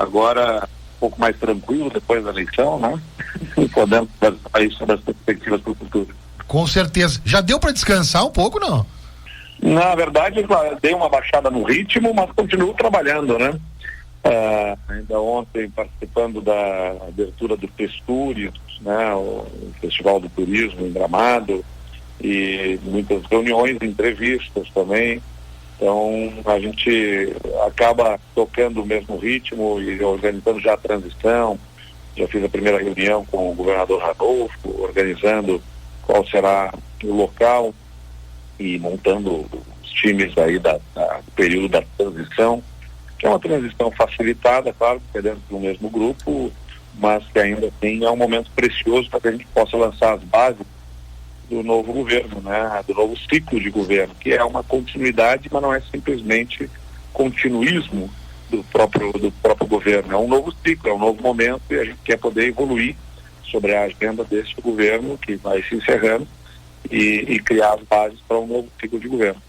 agora um pouco mais tranquilo depois da eleição, né? E podemos falar isso sobre as perspectivas para o futuro. Com certeza. Já deu para descansar um pouco, não? Na verdade, dei uma baixada no ritmo, mas continuo trabalhando, né? Ainda ontem participando da abertura do Festures, né? O Festival do Turismo em Gramado, e muitas reuniões, entrevistas também. Então a gente acaba tocando o mesmo ritmo e organizando já a transição. Já fiz a primeira reunião com o governador Ranolfo, organizando qual será o local e montando os times aí do período da transição, que é uma transição facilitada, claro, que é dentro do mesmo grupo, mas que ainda assim é um momento precioso para que a gente possa lançar as bases do novo governo, né? Do novo ciclo de governo, que é uma continuidade, mas não é simplesmente continuismo do próprio governo. É um novo ciclo, é um novo momento, e a gente quer poder evoluir sobre a agenda deste governo que vai se encerrando e criar as bases para um novo ciclo de governo.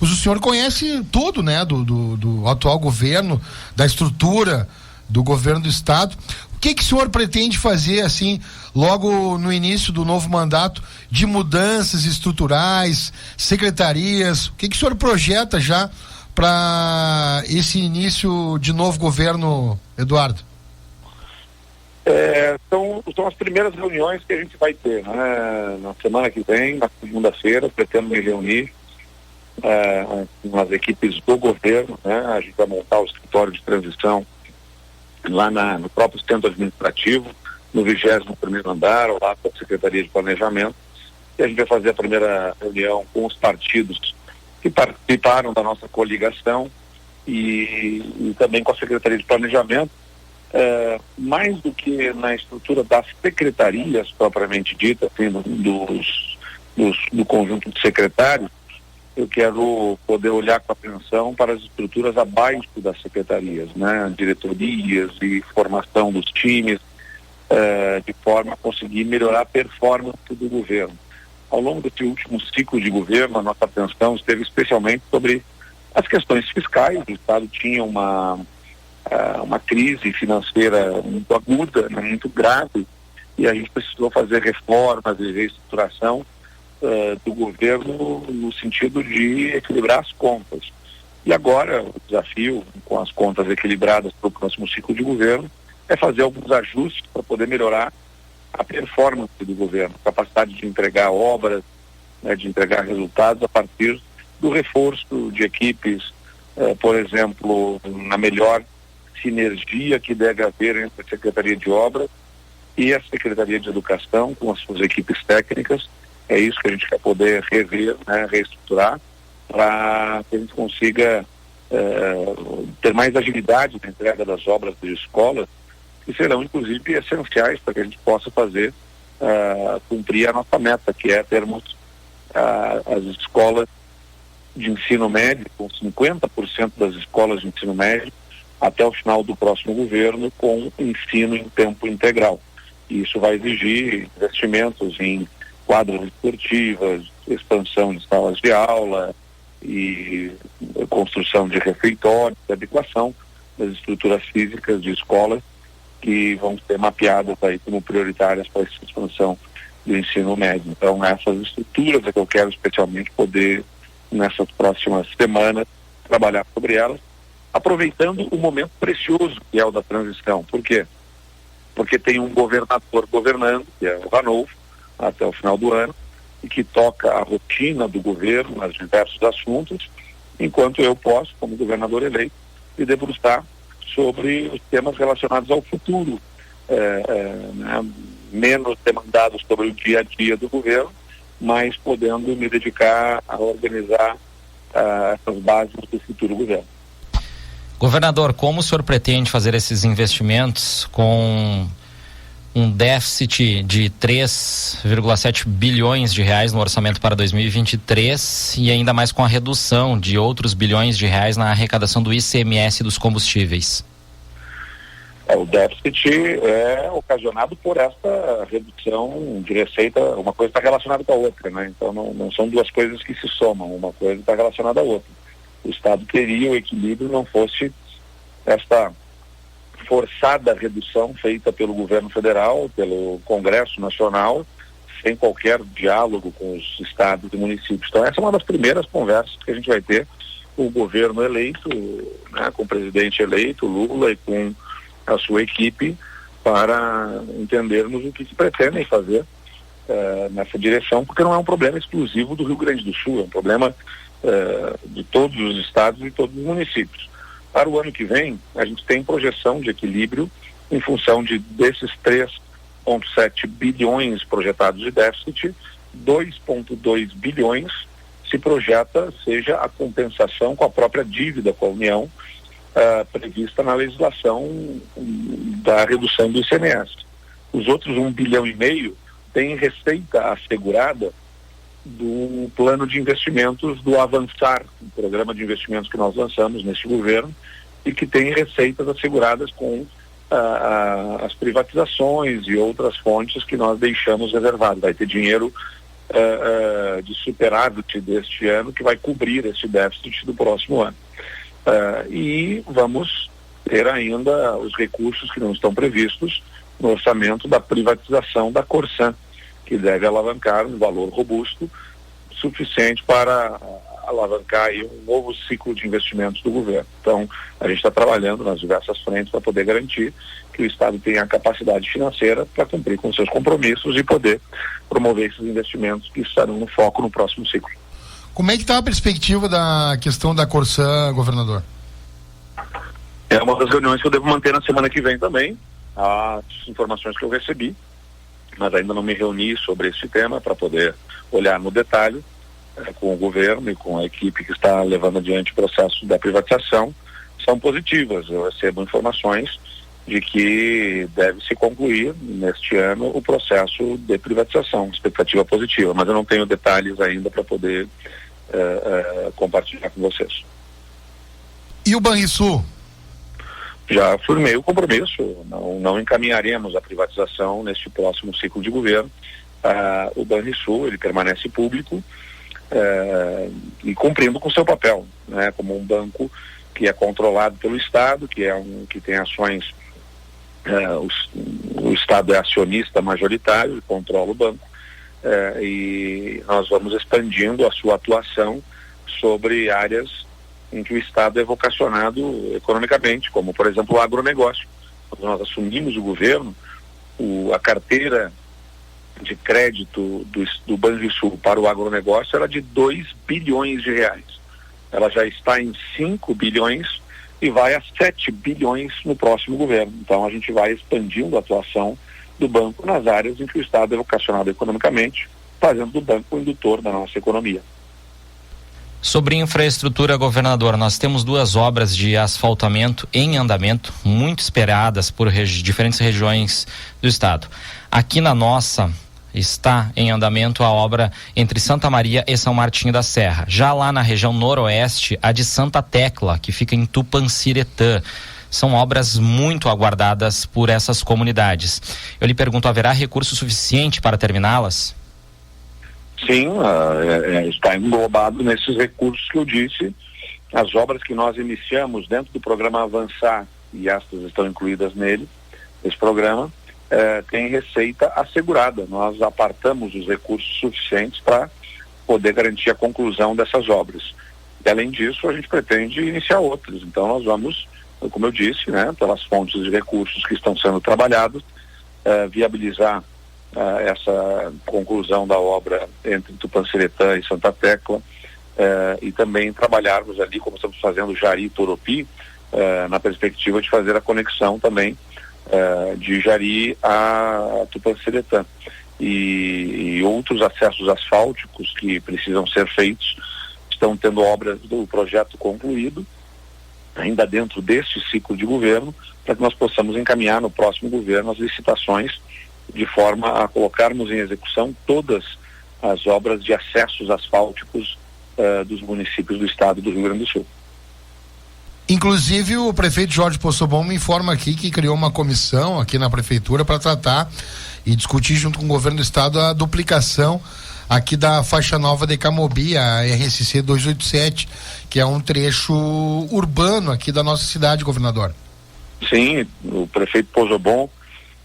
Mas o senhor conhece tudo, né, do atual governo, da estrutura do governo do estado. O que o senhor pretende fazer, assim, logo no início do novo mandato, de mudanças estruturais, secretarias? O que o senhor projeta já para esse início de novo governo, Eduardo? São as primeiras reuniões que a gente vai ter, né? Na semana que vem, na segunda-feira, pretendo me reunir com as equipes do governo, né? A gente vai montar o escritório de transição lá no próprio centro administrativo, no 21º andar, ao lado da Secretaria de Planejamento, e a gente vai fazer a primeira reunião com os partidos que participaram da nossa coligação e também com a Secretaria de Planejamento. Mais do que na estrutura das secretarias propriamente dita, assim, do conjunto de secretários, eu quero poder olhar com atenção para as estruturas abaixo das secretarias, né? Diretorias e formação dos times, de forma a conseguir melhorar a performance do governo. Ao longo desse último ciclo de governo, a nossa atenção esteve especialmente sobre as questões fiscais. O Estado tinha uma crise financeira muito aguda, né, muito grave, e a gente precisou fazer reformas e reestruturação do governo no sentido de equilibrar as contas. E agora o desafio, com as contas equilibradas para o próximo ciclo de governo, é fazer alguns ajustes para poder melhorar a performance do governo, a capacidade de entregar obras, né, de entregar resultados a partir do reforço de equipes, por exemplo, na melhor sinergia que deve haver entre a Secretaria de Obras e a Secretaria de Educação, com as suas equipes técnicas. É isso que a gente quer poder rever, né, reestruturar, para que a gente consiga ter mais agilidade na entrega das obras de escolas, que serão inclusive essenciais para que a gente possa fazer cumprir a nossa meta, que é termos as escolas de ensino médio, com 50% das escolas de ensino médio até o final do próximo governo com ensino em tempo integral. E isso vai exigir investimentos em quadras esportivas, expansão de salas de aula e construção de refeitórios, adequação das estruturas físicas de escolas que vão ser mapeadas aí como prioritárias para essa expansão do ensino médio. Então, essas estruturas é que eu quero especialmente poder, nessas próximas semanas, trabalhar sobre elas, aproveitando o momento precioso que é o da transição. Por quê? Porque tem um governador governando, que é o Ranolfo, até o final do ano, e que toca a rotina do governo nos diversos assuntos, enquanto eu posso, como governador eleito, me debruçar sobre os temas relacionados ao futuro, né, menos demandados sobre o dia a dia do governo, mas podendo me dedicar a organizar essas bases do futuro governo. Governador, como o senhor pretende fazer esses investimentos com um déficit de 3,7 bilhões de reais no orçamento para 2023 e ainda mais com a redução de outros bilhões de reais na arrecadação do ICMS dos combustíveis? O déficit é ocasionado por essa redução de receita. Uma coisa está relacionada com a outra, né? Então não são duas coisas que se somam, uma coisa está relacionada à outra. O Estado teria o equilíbrio não fosse esta forçada redução feita pelo governo federal, pelo Congresso Nacional, sem qualquer diálogo com os estados e municípios. Então essa é uma das primeiras conversas que a gente vai ter com o governo eleito, né, com o presidente eleito, Lula, e com a sua equipe, para entendermos o que se pretendem fazer nessa direção, porque não é um problema exclusivo do Rio Grande do Sul, é um problema de todos os estados e todos os municípios. Para o ano que vem, a gente tem projeção de equilíbrio em função desses 3,7 bilhões projetados de déficit, 2,2 bilhões se projeta seja a compensação com a própria dívida com a União, prevista na legislação da redução do ICMS. Os outros 1,5 bilhão têm receita assegurada do plano de investimentos do Avançar, um programa de investimentos que nós lançamos neste governo e que tem receitas asseguradas com as privatizações e outras fontes que nós deixamos reservadas. Vai ter dinheiro de superávit deste ano que vai cobrir este déficit do próximo ano. E vamos ter ainda os recursos que não estão previstos no orçamento da privatização da Corsan, que deve alavancar um valor robusto suficiente para alavancar aí um novo ciclo de investimentos do governo. Então, a gente está trabalhando nas diversas frentes para poder garantir que o Estado tenha a capacidade financeira para cumprir com seus compromissos e poder promover esses investimentos que estarão no foco no próximo ciclo. Como é que está a perspectiva da questão da Corsan, governador? É uma das reuniões que eu devo manter na semana que vem também, as informações que eu recebi, mas ainda não me reuni sobre esse tema para poder olhar no detalhe com o governo e com a equipe que está levando adiante o processo da privatização. São positivas. Eu recebo informações de que deve se concluir neste ano o processo de privatização, expectativa positiva, mas eu não tenho detalhes ainda para poder compartilhar com vocês. E o Banrisul? Já firmei o compromisso, não encaminharemos a privatização neste próximo ciclo de governo. O Banrisul, ele permanece público e cumprindo com seu papel, né, como um banco que é controlado pelo Estado, que tem ações, o Estado é acionista majoritário, controla o banco, e nós vamos expandindo a sua atuação sobre áreas em que o Estado é vocacionado economicamente, como, por exemplo, o agronegócio. Quando nós assumimos o governo, a carteira de crédito do Banrisul para o agronegócio era de 2 bilhões de reais. Ela já está em 5 bilhões e vai a 7 bilhões no próximo governo. Então a gente vai expandindo a atuação do banco nas áreas em que o Estado é vocacionado economicamente, fazendo do banco o indutor da nossa economia. Sobre infraestrutura, governador, nós temos 2 obras de asfaltamento em andamento, muito esperadas por diferentes regiões do estado. Aqui na nossa está em andamento a obra entre Santa Maria e São Martinho da Serra. Já lá na região noroeste, a de Santa Tecla, que fica em Tupanciretã. São obras muito aguardadas por essas comunidades. Eu lhe pergunto, haverá recurso suficiente para terminá-las? Sim, está englobado nesses recursos que eu disse. As obras que nós iniciamos dentro do programa Avançar, e estas estão incluídas nele, esse programa, tem receita assegurada. Nós apartamos os recursos suficientes para poder garantir a conclusão dessas obras. E além disso, a gente pretende iniciar outras. Então nós vamos, como eu disse, né, pelas fontes de recursos que estão sendo trabalhados, viabilizar essa conclusão da obra entre Tupanciretã e Santa Tecla, e também trabalharmos ali, como estamos fazendo Jari e Toropi, na perspectiva de fazer a conexão também de Jari a Tupanciretã e outros acessos asfálticos que precisam ser feitos. Estão tendo obras do projeto concluído ainda dentro deste ciclo de governo, para que nós possamos encaminhar no próximo governo as licitações de forma a colocarmos em execução todas as obras de acessos asfálticos dos municípios do estado do Rio Grande do Sul. Inclusive o prefeito Jorge Possobon me informa aqui que criou uma comissão aqui na prefeitura para tratar e discutir junto com o governo do estado a duplicação aqui da faixa nova de Camobi, a RSC 287, que é um trecho urbano aqui da nossa cidade, governador. Sim, o prefeito Pozzobon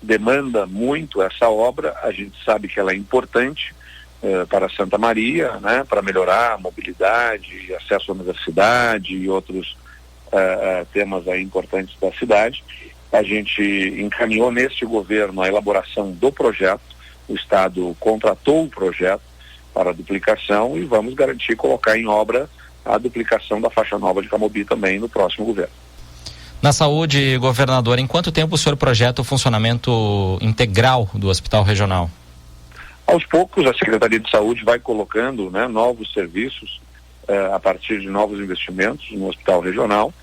demanda muito essa obra. A gente sabe que ela é importante para Santa Maria, né, para melhorar a mobilidade, acesso à universidade e outros temas aí importantes da cidade. A gente encaminhou neste governo a elaboração do projeto, o Estado contratou o projeto para a duplicação e vamos garantir colocar em obra a duplicação da faixa nova de Camobi também no próximo governo. Na saúde, governador, em quanto tempo o senhor projeta o funcionamento integral do Hospital Regional? Aos poucos, a Secretaria de Saúde vai colocando, né, novos serviços a partir de novos investimentos no Hospital Regional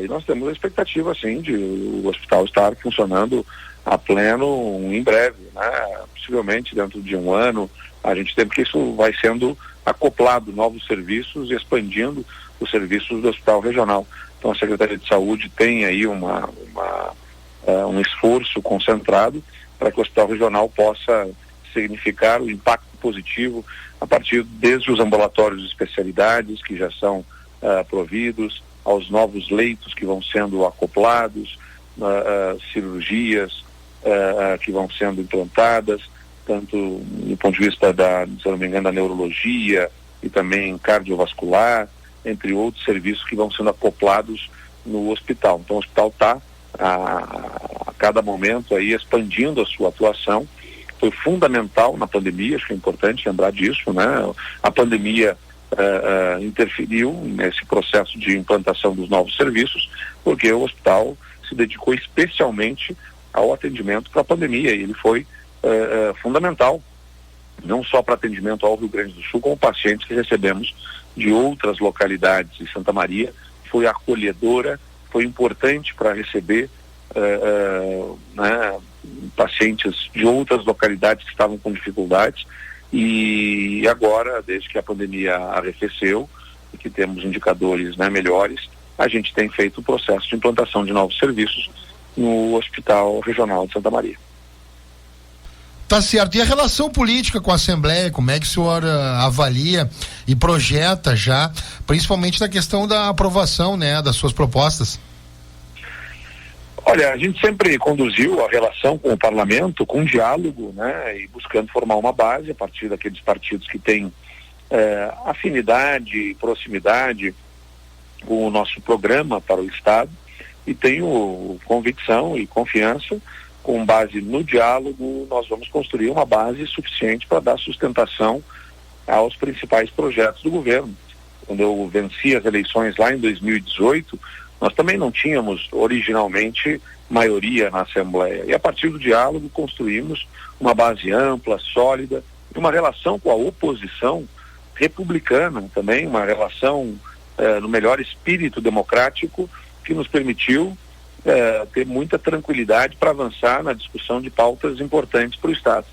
e nós temos a expectativa, sim, de o hospital estar funcionando a pleno em breve, né? Possivelmente dentro de um ano. A gente tem, porque isso vai sendo acoplado, novos serviços e expandindo os serviços do Hospital Regional. Então a Secretaria de Saúde tem aí um esforço concentrado para que o Hospital Regional possa significar o impacto positivo a partir desde os ambulatórios de especialidades que já são providos, aos novos leitos que vão sendo acoplados, cirurgias que vão sendo implantadas, tanto do ponto de vista se não me engano, da neurologia e também cardiovascular, entre outros serviços que vão sendo acoplados no hospital. Então o hospital está a cada momento aí expandindo a sua atuação. Foi fundamental na pandemia, acho que é importante lembrar disso, né? A pandemia interferiu nesse processo de implantação dos novos serviços, porque o hospital se dedicou especialmente ao atendimento para a pandemia, e ele foi fundamental, não só para atendimento ao Rio Grande do Sul, como pacientes que recebemos de outras localidades. E Santa Maria foi acolhedora, foi importante para receber né, pacientes de outras localidades que estavam com dificuldades, e agora, desde que a pandemia arrefeceu e que temos indicadores, né, melhores, a gente tem feito o processo de implantação de novos serviços no Hospital Regional de Santa Maria. Tá certo. E a relação política com a Assembleia, como é que o senhor avalia e projeta já, principalmente na questão da aprovação, né, das suas propostas? Olha, a gente sempre conduziu a relação com o parlamento com diálogo, né, e buscando formar uma base a partir daqueles partidos que têm afinidade e proximidade com o nosso programa para o Estado, e tenho convicção e confiança, com base no diálogo, nós vamos construir uma base suficiente para dar sustentação aos principais projetos do governo. Quando eu venci as eleições lá em 2018, nós também não tínhamos originalmente maioria na Assembleia, e a partir do diálogo construímos uma base ampla, sólida, e uma relação com a oposição republicana também, uma relação no melhor espírito democrático, que nos permitiu ter muita tranquilidade para avançar na discussão de pautas importantes para o Estado.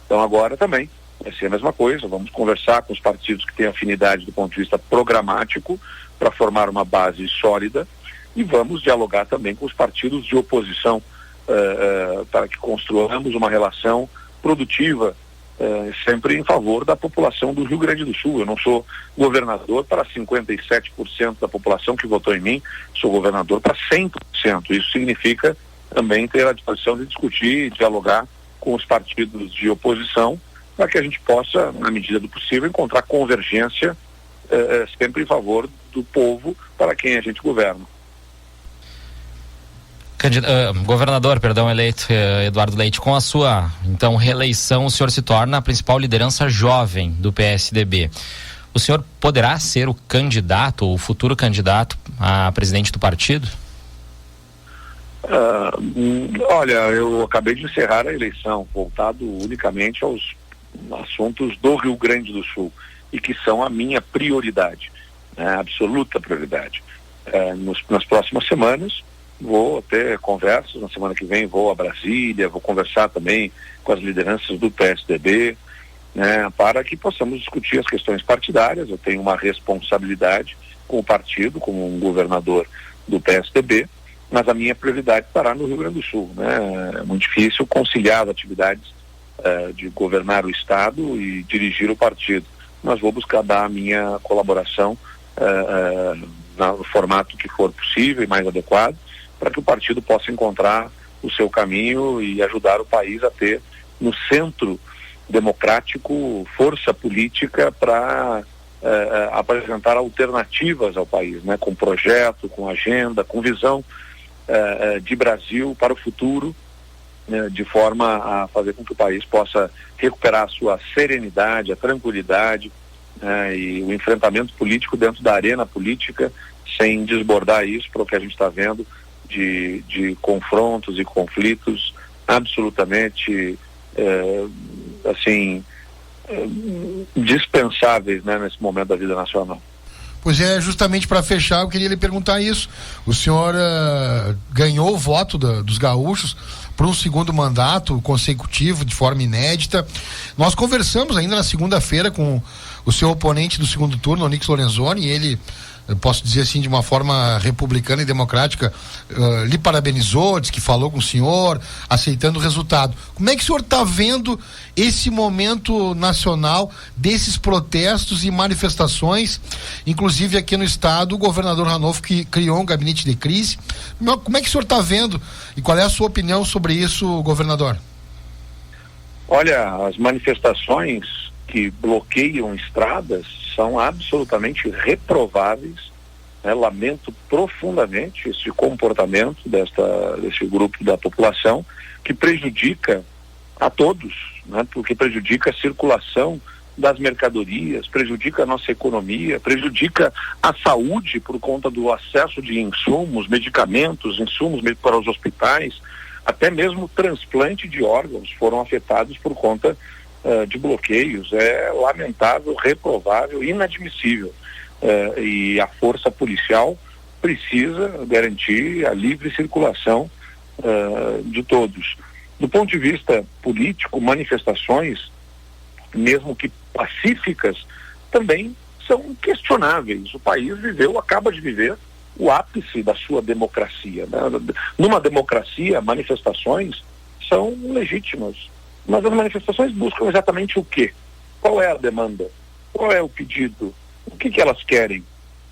Então agora também vai ser a mesma coisa, vamos conversar com os partidos que têm afinidade do ponto de vista programático para formar uma base sólida, e vamos dialogar também com os partidos de oposição para que construamos uma relação produtiva, sempre em favor da população do Rio Grande do Sul. Eu não sou governador para 57% da população que votou em mim, sou governador para 100%. Isso significa também ter a disposição de discutir e dialogar com os partidos de oposição, para que a gente possa, na medida do possível, encontrar convergência sempre em favor do povo para quem a gente governa. Governador, eleito Eduardo Leite, com a sua então reeleição, o senhor se torna a principal liderança jovem do PSDB. O senhor poderá ser o candidato, ou o futuro candidato a presidente do partido? Olha, eu acabei de encerrar a eleição, voltado unicamente aos assuntos do Rio Grande do Sul, e que são a minha prioridade, né, absoluta prioridade. Nas próximas semanas vou ter conversas, na semana que vem vou a Brasília, vou conversar também com as lideranças do PSDB, né, para que possamos discutir as questões partidárias. Eu tenho uma responsabilidade com o partido, como um governador do PSDB, mas a minha prioridade estará no Rio Grande do Sul, né? É muito difícil conciliar as atividades de governar o Estado e dirigir o partido, mas vou buscar dar a minha colaboração no formato que for possível e mais adequado, para que o partido possa encontrar o seu caminho e ajudar o país a ter no centro democrático força política para apresentar alternativas ao país, né? Com projeto, com agenda, com visão de Brasil para o futuro, né? De forma a fazer com que o país possa recuperar a sua serenidade, a tranquilidade, e o enfrentamento político dentro da arena política, sem desbordar isso para o que a gente está vendo de confrontos e conflitos absolutamente dispensáveis, né, nesse momento da vida nacional. Pois é, justamente para fechar, eu queria lhe perguntar isso. O senhor ganhou o voto dos gaúchos por um segundo mandato consecutivo, de forma inédita. Nós conversamos ainda na segunda-feira com o seu oponente do segundo turno, Onyx Lorenzoni, e ele, eu posso dizer assim, de uma forma republicana e democrática, lhe parabenizou, disse que falou com o senhor, aceitando o resultado. Como é que o senhor está vendo esse momento nacional desses protestos e manifestações, inclusive aqui no estado, o governador Randolph que criou um gabinete de crise? Como é que o senhor está vendo e qual é a sua opinião sobre isso, governador? Olha, as manifestações que bloqueiam estradas são absolutamente reprováveis, né? Lamento profundamente esse comportamento desse grupo da população que prejudica a todos, né? Porque prejudica a circulação das mercadorias, prejudica a nossa economia, prejudica a saúde por conta do acesso de insumos, medicamentos, insumos para os hospitais, até mesmo transplante de órgãos foram afetados por conta de bloqueios. É lamentável, reprovável, inadmissível, e a força policial precisa garantir a livre circulação de todos. Do ponto de vista político, manifestações, mesmo que pacíficas, também são questionáveis. O país acaba de viver o ápice da sua democracia, né? Numa democracia, manifestações são legítimas. Mas as manifestações buscam exatamente o quê? Qual é a demanda? Qual é o pedido? O que elas querem?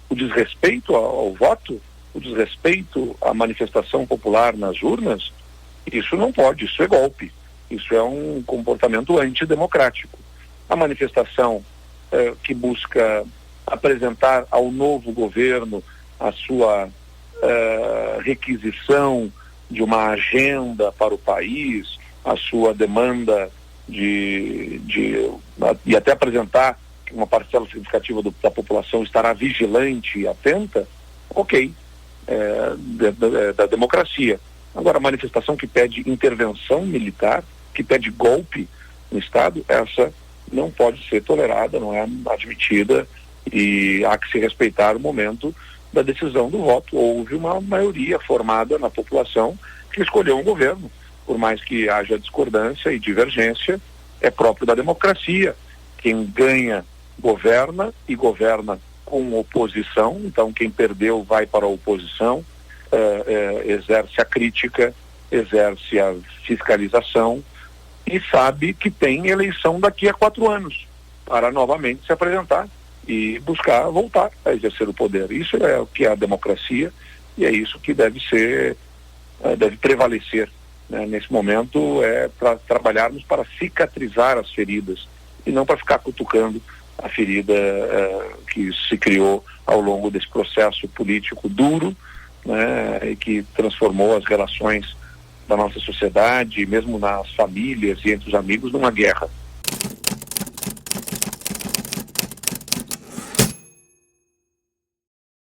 O desrespeito ao voto? O desrespeito à manifestação popular nas urnas? Isso não pode, isso é golpe. Isso é um comportamento antidemocrático. A manifestação que busca apresentar ao novo governo a sua requisição de uma agenda para o país, a sua demanda e até apresentar que uma parcela significativa da população estará vigilante e atenta, ok, da democracia. Agora, a manifestação que pede intervenção militar, que pede golpe no Estado, essa não pode ser tolerada, não é admitida, e há que se respeitar o momento da decisão do voto. Houve uma maioria formada na população que escolheu um governo. Por mais que haja discordância e divergência, é próprio da democracia. Quem ganha, governa, e governa com oposição. Então, quem perdeu vai para a oposição, exerce a crítica, exerce a fiscalização e sabe que tem eleição daqui a 4 anos para novamente se apresentar e buscar voltar a exercer o poder. Isso é o que é a democracia e é isso que deve prevalecer. Nesse momento para trabalharmos para cicatrizar as feridas e não para ficar cutucando a ferida que se criou ao longo desse processo político duro, né, e que transformou as relações da nossa sociedade, mesmo nas famílias e entre os amigos, numa guerra.